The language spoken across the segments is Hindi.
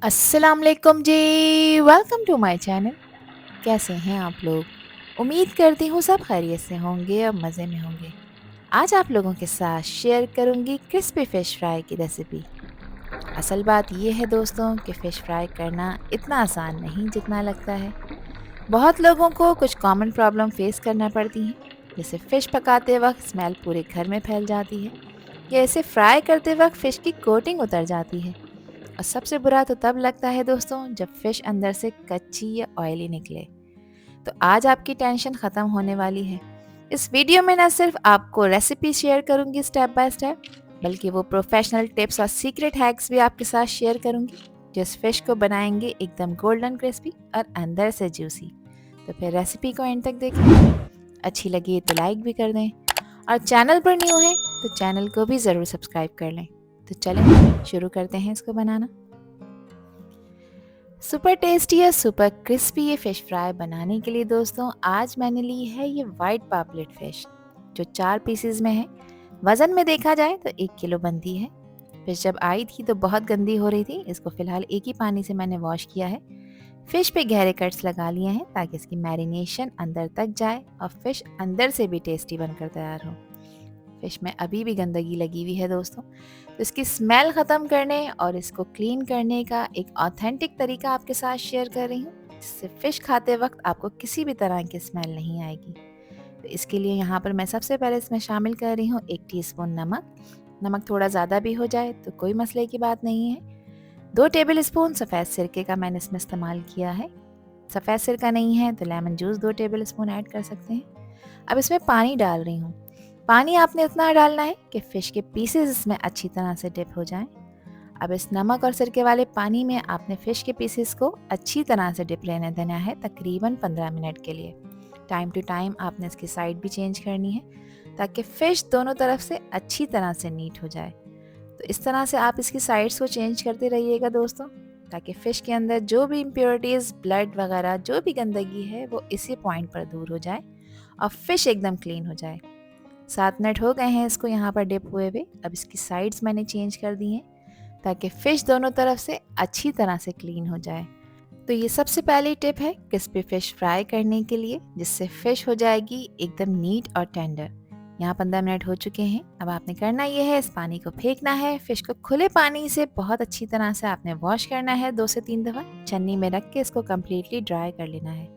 अस्सलाम वालेकुम जी। Welcome to my channel. कैसे हैं आप लोग? उम्मीद करती हूँ सब खैरियत से होंगे और मज़े में होंगे। आज आप लोगों के साथ शेयर करूँगी क्रिस्पी फ़िश फ्राई की रेसिपी। असल बात ये है दोस्तों कि फ़िश फ्राई करना इतना आसान नहीं जितना लगता है। बहुत लोगों को कुछ कॉमन प्रॉब्लम फेस करना पड़ती हैं, जैसे फ़िश पकाते वक्त स्मेल पूरे घर में फैल जाती है या इसे फ्राई करते वक्त फ़िश की कोटिंग उतर जाती है। और सबसे बुरा तो तब लगता है दोस्तों जब फिश अंदर से कच्ची या ऑयली निकले। तो आज आपकी टेंशन खत्म होने वाली है। इस वीडियो में ना सिर्फ आपको रेसिपी शेयर करूंगी स्टेप बाय स्टेप, बल्कि वो प्रोफेशनल टिप्स और सीक्रेट हैक्स भी आपके साथ शेयर करूंगी जो इस फिश को बनाएंगे एकदम गोल्डन क्रिस्पी और अंदर से जूसी। तो फिर रेसिपी को एंड तक देखें। अच्छी लगी तो लाइक भी कर दें और चैनल पर न्यू है तो चैनल को भी ज़रूर सब्सक्राइब कर लें। तो चलें शुरू करते हैं इसको बनाना। सुपर टेस्टी या सुपर क्रिस्पी ये फ़िश फ्राई बनाने के लिए दोस्तों आज मैंने ली है ये वाइट पापलेट फ़िश, जो 4 पीसेस में है। वज़न में देखा जाए तो 1 किलो बनती है। फ़िश जब आई थी तो बहुत गंदी हो रही थी। इसको फ़िलहाल एक ही पानी से मैंने वॉश किया है। फ़िश पे गहरे कट्स लगा लिए हैं ताकि इसकी मैरिनेशन अंदर तक जाए और फ़िश अंदर से भी टेस्टी बनकर तैयार हो। फ़िश में अभी भी गंदगी लगी हुई है दोस्तों, तो इसकी स्मेल ख़त्म करने और इसको क्लीन करने का एक ऑथेंटिक तरीका आपके साथ शेयर कर रही हूँ, जिससे फ़िश खाते वक्त आपको किसी भी तरह की स्मेल नहीं आएगी। तो इसके लिए यहाँ पर मैं सबसे पहले इसमें शामिल कर रही हूँ 1 टीस्पून नमक। नमक थोड़ा ज़्यादा भी हो जाए तो कोई मसले की बात नहीं है। 2 टेबल स्पून सफ़ेद सिरके का मैंने इसमें इस्तेमाल किया है। सफ़ेद सिरका नहीं है तो lemon juice 2 table spoon add कर सकते हैं। अब इसमें पानी डाल रही हूँ। पानी आपने उतना डालना है कि फ़िश के पीसेस इसमें अच्छी तरह से डिप हो जाएं। अब इस नमक और सिरके वाले पानी में आपने फ़िश के पीसेस को अच्छी तरह से डिप लेने देना है, तकरीबन 15 मिनट के लिए। टाइम टू टाइम आपने इसकी साइड भी चेंज करनी है ताकि फ़िश दोनों तरफ से अच्छी तरह से नीट हो जाए। तो इस तरह से आप इसकी साइड्स को चेंज करते रहिएगा दोस्तों, ताकि फ़िश के अंदर जो भी इम्प्योरिटीज़, ब्लड वगैरह जो भी गंदगी है वो इसी पॉइंट पर दूर हो जाए और फ़िश एकदम क्लीन हो जाए। 7 मिनट हो गए हैं इसको यहाँ पर डिप हुए हुए। अब इसकी साइड्स मैंने चेंज कर दी हैं ताकि फ़िश दोनों तरफ से अच्छी तरह से क्लीन हो जाए। तो ये सबसे पहली टिप है क्रिस्पी फ़िश फ्राई करने के लिए, जिससे फ़िश हो जाएगी एकदम नीट और टेंडर। यहाँ 15 मिनट हो चुके हैं। अब आपने करना ये है, इस पानी को फेंकना है। फ़िश को खुले पानी से बहुत अच्छी तरह से आपने वॉश करना है 2 से 3 दफ़ा। छन्नी में रख के इसको कम्प्लीटली ड्राई कर लेना है।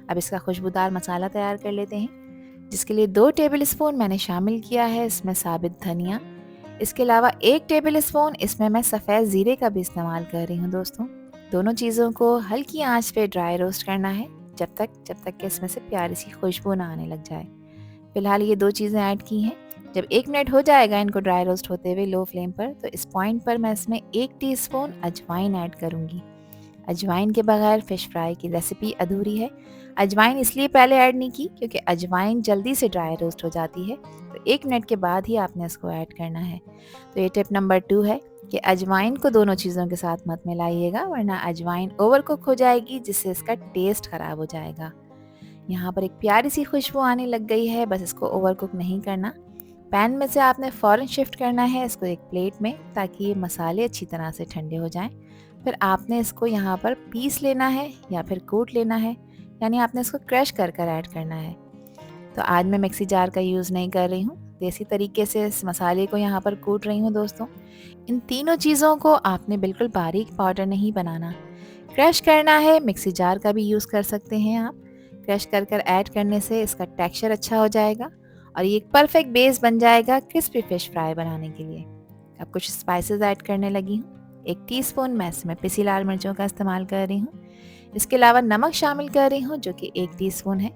अब इसका खुशबूदार मसाला तैयार कर लेते हैं, जिसके लिए 2 टेबल स्पून मैंने शामिल किया है इसमें साबित धनिया। इसके अलावा 1 टेबल स्पून इसमें मैं सफ़ेद ज़ीरे का भी इस्तेमाल कर रही हूँ दोस्तों। दोनों चीज़ों को हल्की आंच पे ड्राई रोस्ट करना है जब तक कि इसमें से प्यारी सी खुशबू ना आने लग जाए। फ़िलहाल ये 2 चीज़ें ऐड की हैं। जब 1 मिनट हो जाएगा इनको ड्राई रोस्ट होते हुए लो फ्लेम पर, तो इस पॉइंट पर मैं इसमें 1 टीस्पून अजवाइन ऐड करूँगी। अजवाइन के बगैर फ़िश फ्राई की रेसिपी अधूरी है। अजवाइन इसलिए पहले ऐड नहीं की क्योंकि अजवाइन जल्दी से ड्राई रोस्ट हो जाती है, तो 1 मिनट के बाद ही आपने इसको ऐड करना है। तो ये टिप नंबर 2 है कि अजवाइन को दोनों चीज़ों के साथ मत मिलाइएगा, वरना अजवाइन ओवर कुक हो जाएगी जिससे इसका टेस्ट ख़राब हो जाएगा। यहाँ पर एक प्यारी सी खुशबू आने लग गई है, बस इसको ओवर कुक नहीं करना। पैन में से आपने फ़ौरन शिफ्ट करना है इसको एक प्लेट में, ताकि ये मसाले अच्छी तरह से ठंडे हो जाएं। फिर आपने इसको यहाँ पर पीस लेना है या फिर कूट लेना है, यानी आपने इसको क्रश कर कर ऐड करना है। तो आज मैं मिक्सी जार का यूज़ नहीं कर रही हूँ, देसी तरीके से इस मसाले को यहाँ पर कूट रही हूँ दोस्तों। इन तीनों चीज़ों को आपने बिल्कुल बारीक पाउडर नहीं बनाना, क्रश करना है। मिक्सी जार का भी यूज़ कर सकते हैं आप। क्रश कर कर ऐड करने से इसका टेक्सचर अच्छा हो जाएगा और ये एक परफेक्ट बेस बन जाएगा क्रिस्पी फ़िश फ्राई बनाने के लिए। अब कुछ स्पाइसेस ऐड करने लगी हूँ। 1 टीस्पून मैं इसमें पिसी लाल मिर्चों का इस्तेमाल कर रही हूँ। इसके अलावा नमक शामिल कर रही हूँ, जो कि 1 टीस्पून है।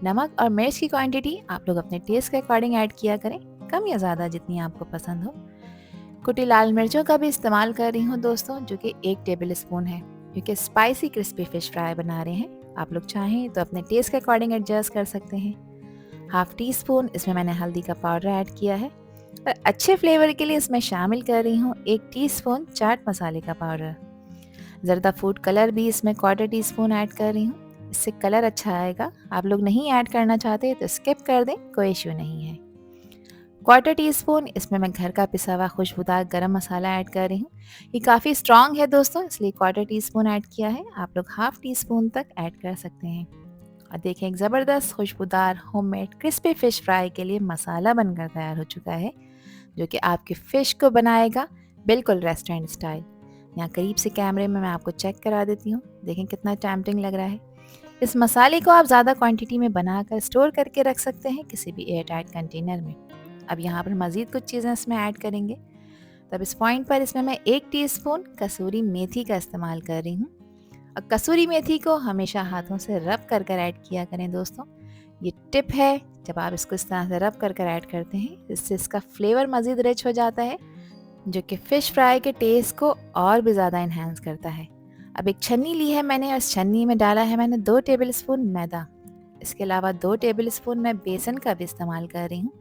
नमक और मिर्च की क्वांटिटी आप लोग अपने टेस्ट के अकॉर्डिंग ऐड किया करें, कम या ज़्यादा जितनी आपको पसंद हो। कुटी लाल मिर्चों का भी इस्तेमाल कर रही हूँ दोस्तों, जो कि 1 टेबल स्पून है, क्योंकि स्पाइसी क्रिस्पी फ़िश फ्राई बना रहे हैं। आप लोग चाहें तो अपने टेस्ट के अकॉर्डिंग एडजस्ट कर सकते हैं। हाफ़ टी स्पून इसमें मैंने हल्दी का पाउडर ऐड किया है और अच्छे फ्लेवर के लिए इसमें शामिल कर रही हूँ 1 टीस्पून चाट मसाले का पाउडर। ज़रदा फूड कलर भी इसमें 1/4 टीस्पून ऐड कर रही हूँ, इससे कलर अच्छा आएगा। आप लोग नहीं ऐड करना चाहते तो स्किप कर दें, कोई इश्यू नहीं है। क्वार्टर टीस्पून इसमें मैं घर का पिसा हुआ खुशबूदार गरम मसाला ऐड कर रही हूँ। ये काफ़ी स्ट्रॉन्ग है दोस्तों, इसलिए क्वार्टर टीस्पून ऐड किया है। आप लोग हाफ टी स्पून तक ऐड कर सकते हैं। और देखें, एक ज़बरदस्त खुशबूदार होममेड क्रिस्पी फ़िश फ्राई के लिए मसाला बनकर तैयार हो चुका है, जो कि आपकी फ़िश को बनाएगा बिल्कुल रेस्टोरेंट स्टाइल। यहाँ करीब से कैमरे में मैं आपको चेक करा देती हूँ। देखें कितना टेम्पटिंग लग रहा है। इस मसाले को आप ज़्यादा क्वांटिटी में बनाकर स्टोर करके रख सकते हैं किसी भी एयर टाइट कंटेनर में। अब यहाँ पर मज़ीद कुछ चीज़ें इसमें ऐड करेंगे। तब इस पॉइंट पर इसमें मैं 1 टीस्पून कसूरी मेथी का इस्तेमाल कर रही हूँ। और कसूरी मेथी को हमेशा हाथों से रब कर कर ऐड किया करें दोस्तों। ये टिप है, जब आप इसको इस तरह से रब कर कर ऐड करते हैं, इससे इसका फ्लेवर मज़ीद रिच हो जाता है, जो कि फ़िश फ्राई के टेस्ट को और भी ज़्यादा इन्हेंस करता है। अब एक छन्नी ली है मैंने और इस छन्नी में डाला है मैंने 2 टेबलस्पून मैदा। इसके अलावा 2 टेबलस्पून मैं बेसन का भी इस्तेमाल कर रही हूँ।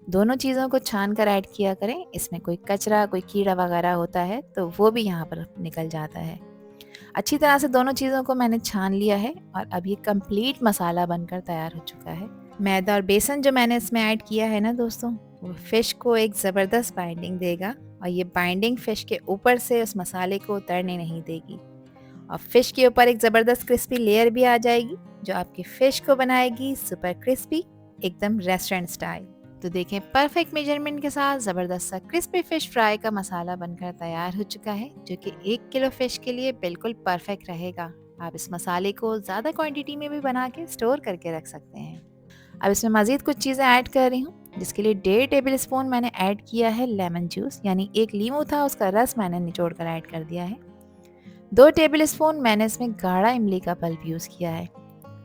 दोनों चीज़ों को छान कर ऐड किया करें। इसमें कोई कचरा, कोई कीड़ा वगैरह होता है तो वो भी यहाँ पर निकल जाता है। अच्छी तरह से दोनों चीज़ों को मैंने छान लिया है और अब ये कंप्लीट मसाला बनकर तैयार हो चुका है। मैदा और बेसन जो मैंने इसमें ऐड किया है ना दोस्तों, वो फ़िश को एक ज़बरदस्त बाइंडिंग देगा और ये बाइंडिंग फ़िश के ऊपर से उस मसाले को उतरने नहीं देगी। और फ़िश के ऊपर एक ज़बरदस्त क्रिस्पी लेयर भी आ जाएगी, जो आपकी फ़िश को बनाएगी सुपर क्रिस्पी, एकदम रेस्टोरेंट स्टाइल। तो देखें, परफेक्ट मेजरमेंट के साथ ज़बरदस्त सा क्रिस्पी फ़िश फ्राई का मसाला बनकर तैयार हो चुका है, जो कि 1 किलो फ़िश के लिए बिल्कुल परफेक्ट रहेगा। आप इस मसाले को ज़्यादा क्वांटिटी में भी बना के स्टोर करके रख सकते हैं। अब इसमें मज़ीद कुछ चीज़ें ऐड कर रही हूँ, जिसके लिए 1.5 टेबल स्पून मैंने ऐड किया है लेमन जूस, यानी एक लीमू था उसका रस मैंने निचोड़ कर ऐड कर दिया है। 2 टेबल स्पून मैंने इसमें गाढ़ा इमली का पल्प यूज़ किया है।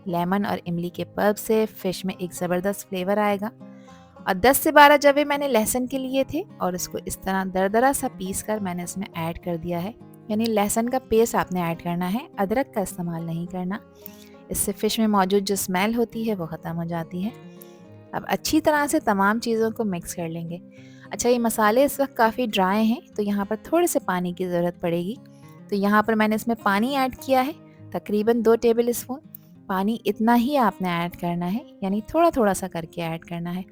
लेमन और इमली के पल्प से फ़िश में एक ज़बरदस्त फ्लेवर आएगा। और 10 से 12 जवे मैंने लहसुन के लिए थे और इसको इस तरह दरदरा सा पीस कर मैंने इसमें ऐड कर दिया है। यानी लहसुन का पेस्ट आपने ऐड करना है, अदरक का इस्तेमाल नहीं करना। इससे फ़िश में मौजूद जो स्मेल होती है वो ख़त्म हो जाती है। अब अच्छी तरह से तमाम चीज़ों को मिक्स कर लेंगे। अच्छा, ये मसाले इस वक्त काफ़ी ड्राई हैं, तो यहाँ पर थोड़े से पानी की ज़रूरत पड़ेगी। तो यहाँ पर मैंने इसमें पानी ऐड किया है, तकरीबन 2 टेबल स्पून। पानी इतना ही आपने ऐड करना है, यानी थोड़ा थोड़ा सा करके ऐड करना है,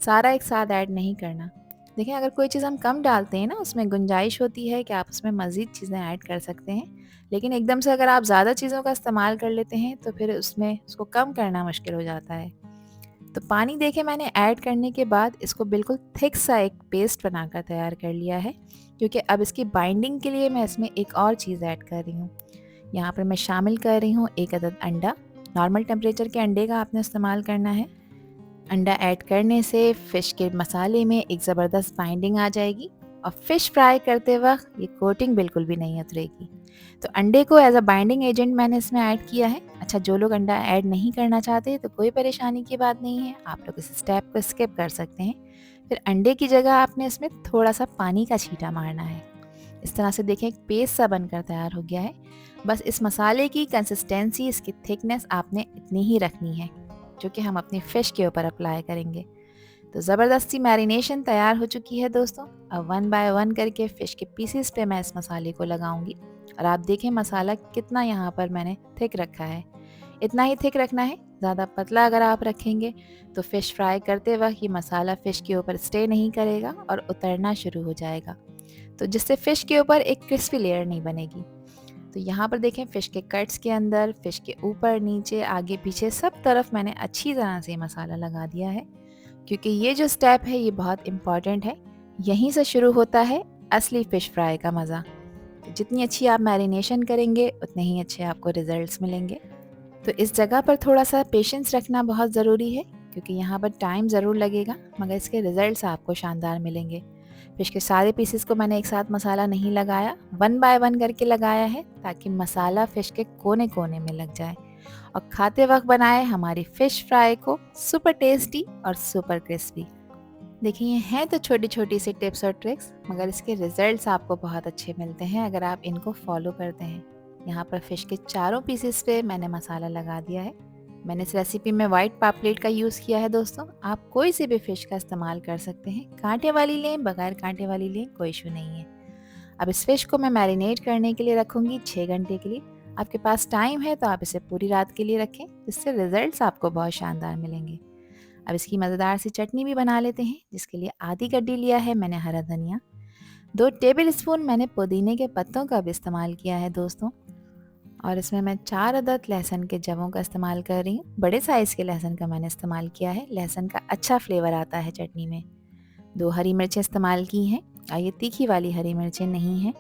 सारा एक साथ ऐड नहीं करना। देखिए, अगर कोई चीज़ हम कम डालते हैं ना, उसमें गुंजाइश होती है कि आप उसमें मज़ीद चीज़ें ऐड कर सकते हैं, लेकिन एकदम से अगर आप ज़्यादा चीज़ों का इस्तेमाल कर लेते हैं तो फिर उसमें उसको कम करना मुश्किल हो जाता है। तो पानी देखिए, मैंने ऐड करने के बाद इसको बिल्कुल थिक सा एक पेस्ट बनाकर तैयार कर लिया है, क्योंकि अब इसकी बाइंडिंग के लिए मैं इसमें एक और चीज़ ऐड कर रही हूँ। यहाँ पर मैं शामिल कर रही हूँ 1 अदद अंडा। नॉर्मल टेम्परेचर के अंडे का आपने इस्तेमाल करना है। अंडा ऐड करने से फ़िश के मसाले में एक ज़बरदस्त बाइंडिंग आ जाएगी और फ़िश फ्राई करते वक्त ये कोटिंग बिल्कुल भी नहीं उतरेगी। तो अंडे को एज अ बाइंडिंग एजेंट मैंने इसमें ऐड किया है। अच्छा, जो लोग अंडा ऐड नहीं करना चाहते तो कोई परेशानी की बात नहीं है, आप लोग इस स्टेप को स्किप कर सकते हैं। फिर अंडे की जगह आपने इसमें थोड़ा सा पानी का छींटा मारना है। इस तरह से देखें, एक पेस्ट सा बनकर तैयार हो गया है। बस इस मसाले की कंसिस्टेंसी, इसकी थिकनेस आपने इतनी ही रखनी है, जो कि हम अपनी फ़िश के ऊपर अप्लाई करेंगे। तो ज़बरदस्ती मैरिनेशन तैयार हो चुकी है दोस्तों। अब 1 बाय 1 करके फ़िश के पीसेस पे मैं इस मसाले को लगाऊंगी और आप देखें मसाला कितना यहाँ पर मैंने थिक रखा है। इतना ही थिक रखना है, ज़्यादा पतला अगर आप रखेंगे तो फ़िश फ्राई करते वक्त ये मसाला फ़िश के ऊपर स्टे नहीं करेगा और उतरना शुरू हो जाएगा, तो जिससे फ़िश के ऊपर एक क्रिस्पी लेयर नहीं बनेगी। तो यहाँ पर देखें, फ़िश के कट्स के अंदर, फ़िश के ऊपर, नीचे, आगे पीछे सब तरफ मैंने अच्छी तरह से मसाला लगा दिया है, क्योंकि ये जो स्टेप है ये बहुत इम्पॉर्टेंट है। यहीं से शुरू होता है असली फ़िश फ्राई का मज़ा। तो जितनी अच्छी आप मैरिनेशन करेंगे उतने ही अच्छे आपको रिज़ल्ट्स मिलेंगे। तो इस जगह पर थोड़ा सा पेशेंस रखना बहुत ज़रूरी है, क्योंकि यहाँ पर टाइम ज़रूर लगेगा, मगर इसके रिज़ल्ट्स आपको शानदार मिलेंगे। फ़िश के सारे पीसेस को मैंने एक साथ मसाला नहीं लगाया, 1 बाय 1 करके लगाया है, ताकि मसाला फ़िश के कोने कोने में लग जाए और खाते वक्त बनाए हमारी फ़िश फ्राई को सुपर टेस्टी और सुपर क्रिस्पी। देखिए, ये हैं तो छोटी छोटी सी टिप्स और ट्रिक्स, मगर इसके रिजल्ट्स आपको बहुत अच्छे मिलते हैं अगर आप इनको फॉलो करते हैं। यहाँ पर फ़िश के चारों पीसेस पे मैंने मसाला लगा दिया है। मैंने इस रेसिपी में वाइट पापलेट का यूज़ किया है दोस्तों। आप कोई सी भी फ़िश का इस्तेमाल कर सकते हैं, कांटे वाली लें, बगैर कांटे वाली लें, कोई इशू नहीं है। अब इस फ़िश को मैं मैरिनेट करने के लिए रखूँगी 6 घंटे के लिए। आपके पास टाइम है तो आप इसे पूरी रात के लिए रखें, इससे रिजल्ट्स आपको बहुत शानदार मिलेंगे। अब इसकी मज़ेदार सी चटनी भी बना लेते हैं, जिसके लिए आधी गड्डी लिया है मैंने हरा धनिया, 2 टेबल स्पून मैंने पुदीने के पत्तों का भी इस्तेमाल किया है दोस्तों, और इसमें मैं 4 अदद लहसुन के जवों का इस्तेमाल कर रही हूँ। बड़े साइज़ के लहसुन का मैंने इस्तेमाल किया है, लहसुन का अच्छा फ्लेवर आता है चटनी में। 2 हरी मिर्चें इस्तेमाल की हैं, और ये तीखी वाली हरी मिर्चें नहीं हैं।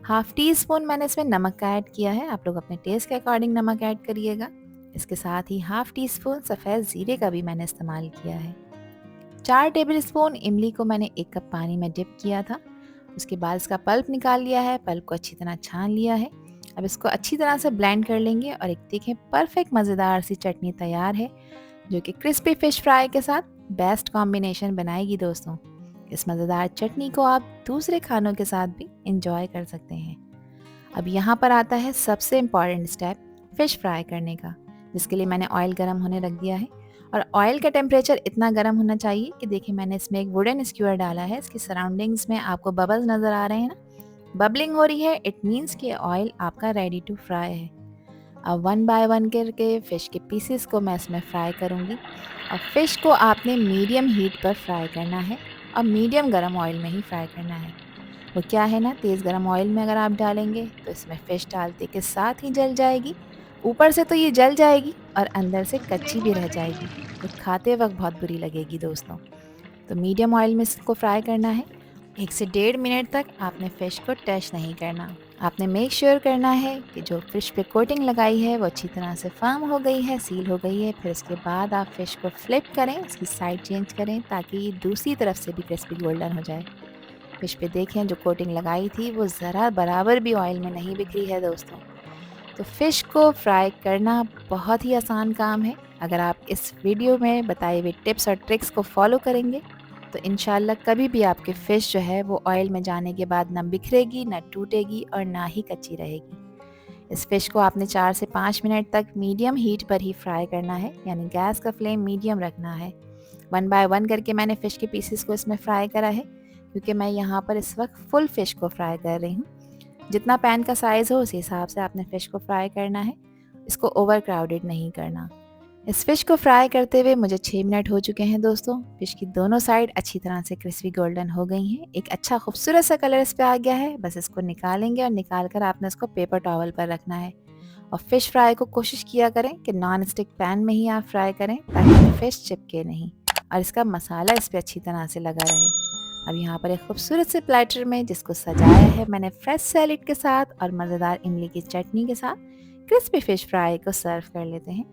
हाफ़ टी स्पून मैंने इसमें नमक का ऐड किया है, आप लोग अपने टेस्ट के अकॉर्डिंग नमक ऐड करिएगा। इसके साथ ही हाफ़ टी स्पून सफ़ेद ज़ीरे का भी मैंने इस्तेमाल किया है। 4 टेबल स्पून इमली को मैंने 1 कप पानी में डिप किया था। उसके बाद इसका पल्प निकाल लिया है, पल्प को अच्छी तरह छान लिया है। अब इसको अच्छी तरह से ब्लेंड कर लेंगे और एक देखें परफेक्ट मज़ेदार सी चटनी तैयार है, जो कि क्रिस्पी फ़िश फ्राई के साथ बेस्ट कॉम्बिनेशन बनाएगी दोस्तों। इस मज़ेदार चटनी को आप दूसरे खानों के साथ भी इंजॉय कर सकते हैं। अब यहाँ पर आता है सबसे इम्पॉर्टेंट स्टेप, फ़िश फ्राई करने का, जिसके लिए मैंने ऑयल गर्म होने रख दिया है। और ऑयल का टेम्परेचर इतना गर्म होना चाहिए कि देखिए मैंने इसमें एक वुडन स्क्यूअर डाला है, इसकी सराउंडिंग्स में आपको बबल्स नज़र आ रहे हैं ना, बबलिंग हो रही है, इट मीन्स कि ऑयल आपका रेडी टू फ्राई है। अब 1 बाय 1 करके फ़िश के पीसेस को मैं इसमें फ्राई करूँगी, और फ़िश को आपने मीडियम हीट पर फ्राई करना है, और मीडियम गरम ऑयल में ही फ्राई करना है। वो क्या है ना, तेज़ गरम ऑयल में अगर आप डालेंगे तो इसमें फ़िश डालते के साथ ही जल जाएगी, ऊपर से तो ये जल जाएगी और अंदर से कच्ची भी रह जाएगी, तो खाते वक्त बहुत बुरी लगेगी दोस्तों। तो मीडियम ऑयल में इसको फ्राई करना है। 1 से 1.5 मिनट तक आपने फ़िश को टच नहीं करना। आपने मेक श्योर करना है कि जो फ़िश पे कोटिंग लगाई है वो अच्छी तरह से फर्म हो गई है, सील हो गई है। फिर उसके बाद आप फ़िश को फ्लिप करें, उसकी साइड चेंज करें ताकि ये दूसरी तरफ से भी क्रिस्पी गोल्डन हो जाए। फ़िश पे देखें जो कोटिंग लगाई थी वो ज़रा बराबर भी ऑयल में नहीं बिखरी है दोस्तों। तो फ़िश को फ्राई करना बहुत ही आसान काम है। अगर आप इस वीडियो में बताए हुए टिप्स और ट्रिक्स को फॉलो करेंगे तो इंशाल्लाह कभी भी आपकी फ़िश जो है वो ऑयल में जाने के बाद ना बिखरेगी, ना टूटेगी और ना ही कच्ची रहेगी। इस फ़िश को आपने 4 से 5 मिनट तक मीडियम हीट पर ही फ्राई करना है, यानी गैस का फ्लेम मीडियम रखना है। 1 बाय 1 करके मैंने फ़िश के पीसेस को इसमें फ्राई करा है, क्योंकि मैं यहाँ पर इस वक्त फुल फ़िश को फ्राई कर रही हूँ। जितना पैन का साइज़ हो उस हिसाब से आपने फ़िश को फ्राई करना है, इसको ओवर क्राउडेड नहीं करना। इस फ़िश को फ्राई करते हुए मुझे 6 मिनट हो चुके हैं दोस्तों। फ़िश की दोनों साइड अच्छी तरह से क्रिस्पी गोल्डन हो गई हैं। एक अच्छा खूबसूरत सा कलर इस पे आ गया है। बस इसको निकालेंगे और निकाल कर आपने इसको पेपर टॉवल पर रखना है। और फ़िश फ्राई को कोशिश किया करें कि नॉन स्टिक पैन में ही आप फ्राई करें, ताकि फ़िश चिपके नहीं और इसका मसाला इस पे अच्छी तरह से लगा रहे। अब यहाँ पर एक खूबसूरत से प्लेटर में जिसको सजाया है मैंने फ्रेश सैलेड के साथ और मज़ेदार इमली की चटनी के साथ, क्रिस्पी फ़िश फ्राई को सर्व कर लेते हैं।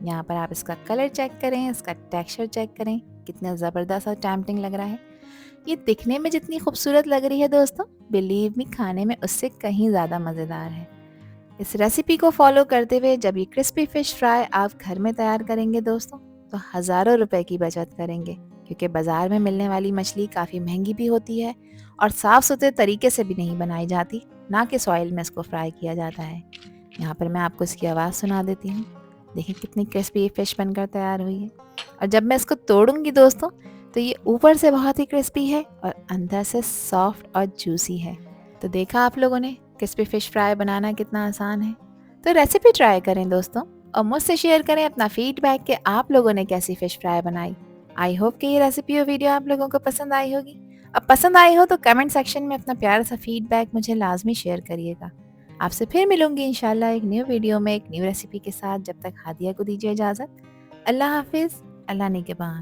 यहाँ पर आप इसका कलर चेक करें, इसका टेक्सचर चेक करें, कितना ज़बरदस्त और टेम्पटिंग लग रहा है। ये दिखने में जितनी खूबसूरत लग रही है दोस्तों, बिलीव मी खाने में उससे कहीं ज़्यादा मज़ेदार है। इस रेसिपी को फॉलो करते हुए जब ये क्रिस्पी फ़िश फ्राई आप घर में तैयार करेंगे दोस्तों, तो हज़ारों रुपए की बचत करेंगे, क्योंकि बाज़ार में मिलने वाली मछली काफ़ी महंगी भी होती है और साफ़ सुथरे तरीके से भी नहीं बनाई जाती, ना कि ऑयल में इसको फ्राई किया जाता है। यहाँ पर मैं आपको इसकी आवाज़ सुना देती हूँ। देखिए कितनी क्रिस्पी फ़िश बनकर तैयार हुई है, और जब मैं इसको तोड़ूंगी दोस्तों तो ये ऊपर से बहुत ही क्रिस्पी है और अंदर से सॉफ्ट और जूसी है। तो देखा आप लोगों ने क्रिस्पी फ़िश फ्राई बनाना कितना आसान है। तो रेसिपी ट्राई करें दोस्तों, और मुझसे शेयर करें अपना फीडबैक कि आप लोगों ने कैसी फ़िश फ्राई बनाई। आई होप कि ये रेसिपी और वीडियो आप लोगों को पसंद आई होगी। अब पसंद आई हो तो कमेंट सेक्शन में अपना प्यारा सा फीडबैक मुझे लाजमी शेयर करिएगा। आपसे फिर मिलूंगी इंशाल्लाह एक न्यू वीडियो में एक न्यू रेसिपी के साथ। जब तक हादिया को दीजिए इजाज़त। अल्लाह हाफिज़। अल्लाह निगहबान।